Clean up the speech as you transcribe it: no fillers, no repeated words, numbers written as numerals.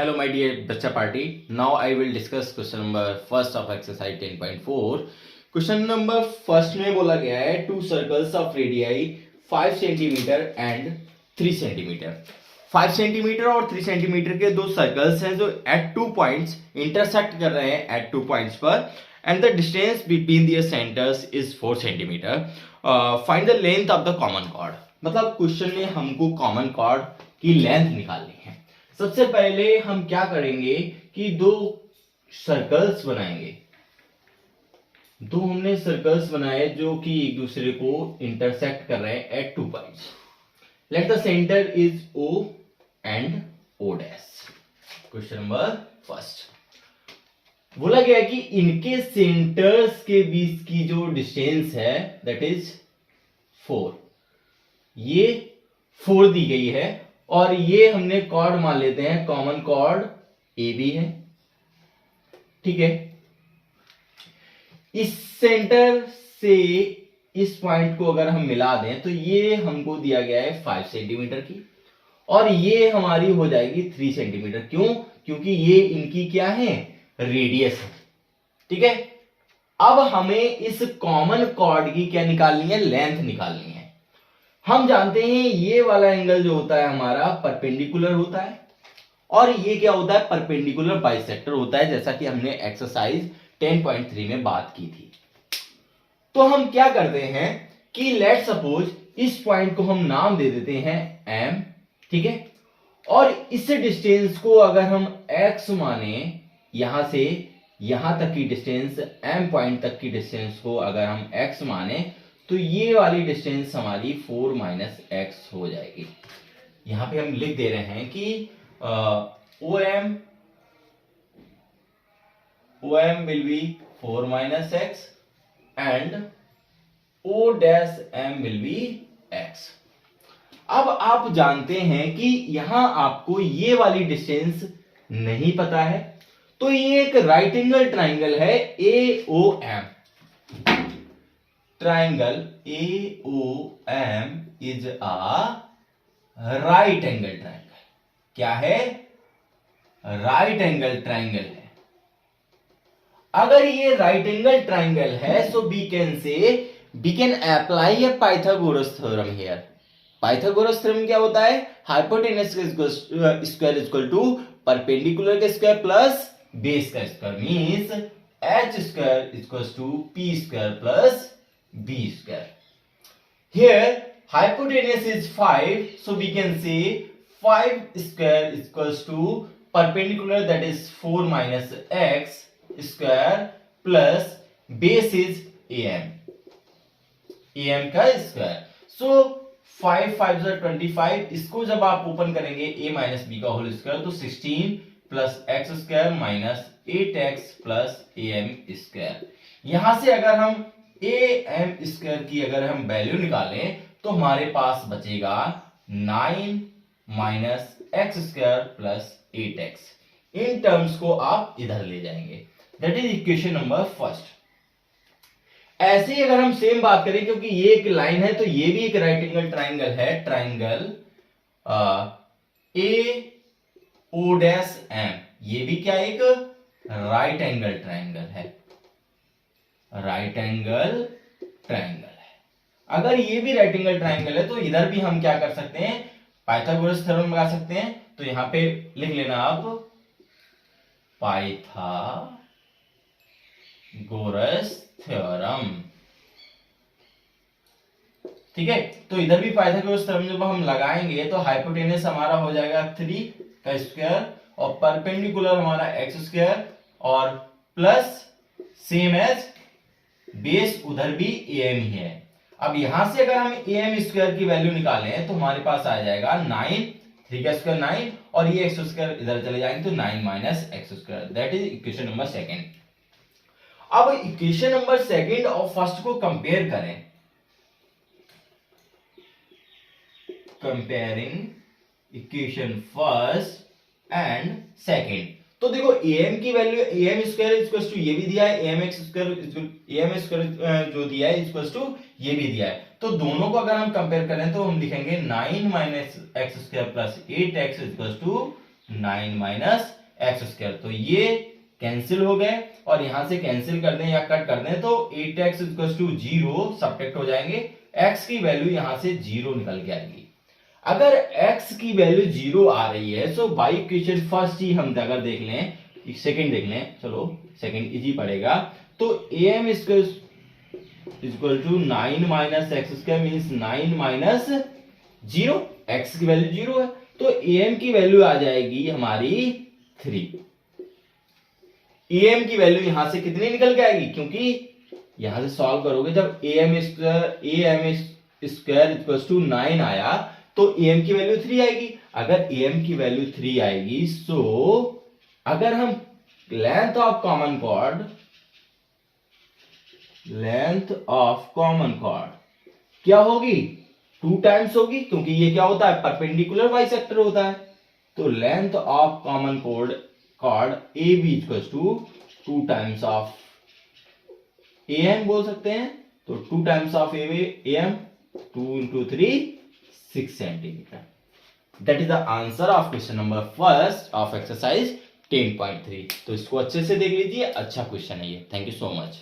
Hello, my dear Bacha party. Now I will discuss question number first of exercise 10.4. Question number first में बोला गया है two circles of radii 5 centimeter and 3 centimeter. 5 centimeter और 3 centimeter के दो circles हैं जो at 2 points intersect कर रहे हैं at 2 points पर and the distance between their centers is 4 centimeter. Find the length of the common chord. मतलब क्वेश्चन में हमको कॉमन कॉर्ड की लेंथ निकालनी है. सबसे पहले हम क्या करेंगे कि दो सर्कल्स बनाएंगे. दो हमने सर्कल्स बनाए जो कि एक दूसरे को इंटरसेक्ट कर रहे हैं at 2 points. Let the centre is O and O dash. Question number first बोला गया कि इनके सेंटर्स के बीच की जो डिस्टेंस है दैट इज 4. ये 4 दी गई है और ये हमने कॉर्ड मान लेते हैं कॉमन कॉर्ड AB है. ठीक है. इस सेंटर से इस पॉइंट को अगर हम मिला दें तो ये हमको दिया गया है 5 सेंटीमीटर की और ये हमारी हो जाएगी 3 सेंटीमीटर. क्यों? क्योंकि ये इनकी क्या है रेडियस है. ठीक है. अब हमें इस कॉमन कॉर्ड की क्या निकालनी है लेंथ निकालनी है. हम जानते हैं ये वाला एंगल जो होता है हमारा परपेंडिकुलर होता है और ये क्या होता है परपेंडिकुलर बाइसेक्टर होता है जैसा कि हमने एक्सरसाइज 10.3 में बात की थी. तो हम क्या करते हैं कि लेट सपोज इस पॉइंट को हम नाम दे देते हैं M. ठीक है. और इस डिस्टेंस को अगर हम x माने यहां से यहां तक की डिस्टेंस M पॉइंट तक की डिस्टेंस को अगर हम x माने तो ये वाली डिस्टेंस हमारी 4 - x हो जाएगी. यहां पे हम लिख दे रहे हैं कि OM will be 4 - x and O' will be x. अब आप जानते हैं कि यहां आपको ये वाली डिस्टेंस नहीं पता है तो ये एक राइट एंगल ट्राइंगल है AOM. Triangle AOM is a right angle triangle. क्या है? राइट एंगल ट्राइंगल है. अगर ये राइट एंगल ट्राइंगल है so we can apply a Pythagoras theorem here. Pythagoras theorem क्या होता है? Hypotenuse square equal to perpendicular का स्क्वायर प्लस बेस का square means h square equals to p square plus b square. Here hypotenuse is 5 so we can say 5 square equals to perpendicular that is 4 - x square plus base is am का square. so 5 5 are 25. इसको जब आप open करेंगे a - b का whole square तो 16 plus x square minus 8x plus am square. यहां से अगर हम am स्क्वायर की अगर हम वैल्यू निकालें तो हमारे पास बचेगा 9 - x square plus 8x. In terms को आप इधर ले जाएंगे. That is equation number first. ऐसे ही अगर हम सेम बात करें क्योंकि ये एक लाइन है तो ये भी एक राइट एंगल ट्राइंगल है. ट्राइंगल AO'M ये भी क्या एक राइट एंगल ट्राइंगल है. राइट एंगल ट्राइंगल है. अगर ये भी राइट एंगल ट्राइंगल है तो इधर भी हम क्या कर सकते हैं पाइथागोरस थ्योरम लगा सकते हैं. तो यहां पे लिख लेना आप पाइथागोरस थ्योरम. ठीक है. तो इधर भी पाइथागोरस थ्योरम जब हम लगाएंगे तो हाइपोटेनस हमारा हो जाएगा 3 का स्क्वायर और परपेंडिकुलर हमारा x स्क्वायर और प्लस सेम एज बेस उधर भी am ही है. अब यहां से अगर हम am स्क्वायर की वैल्यू निकालें तो हमारे पास आ जाएगा 9 3 का स्क्वायर 9 और ये x स्क्वायर इधर चले जाएंगे तो 9 - x square. That is equation number second. अब इक्वेशन नंबर सेकंड और फर्स्ट को कंपेयर करें. Comparing equation first and second. तो देखो am की value am square equals to ये भी दिया है am स्क्वायर जो दिया है इक्वल्स टू ये भी दिया है. तो दोनों को अगर हम कंपेयर करें तो हम लिखेंगे 9 - x square plus 8x equals to 9 minus X square, तो ये कैंसिल हो गए और यहां से कैंसिल कर दें या कट कर दें तो 8x इक्वल टू 0 सब्ट्रैक्ट हो जाएंगे, x की वैल्यू यहां से 0 निकल के आएगी। अगर x की वैल्यू 0 आ रही है तो बाई इक्वेशन फर्स्ट ही हम अगर देख लें, सेकंड देख लें, चलो सेकंड इजी पड़ेगा, तो am equal to 9 minus X square means 9 minus 0, x की वैल्यू 0 है तो am की वैल्यू आ जाएगी हमारी 3। am की वैल्यू यहां से कितनी निकल के आएगी, क्योंकि यहां से सॉल्व करोगे जब am स्क्वायर इक्वल टू 9 आया तो am की वैल्यू 3 आएगी। अगर am की वैल्यू 3 आएगी सो अगर हम लेंथ ऑफ कॉमन कॉर्ड क्या होगी, 2 टाइम्स होगी, क्योंकि ये क्या होता है परपेंडिकुलर बाइसेक्टर होता है, तो length of common chord A B equal to 2 times of am बोल सकते हैं, तो 2 times of am 2 into 3 6 centimetre. That is the answer of question number first of exercise 10.3। तो इसको अच्छे से देख लीजिए, अच्छा क्वेश्चन है ये। Thank you so much.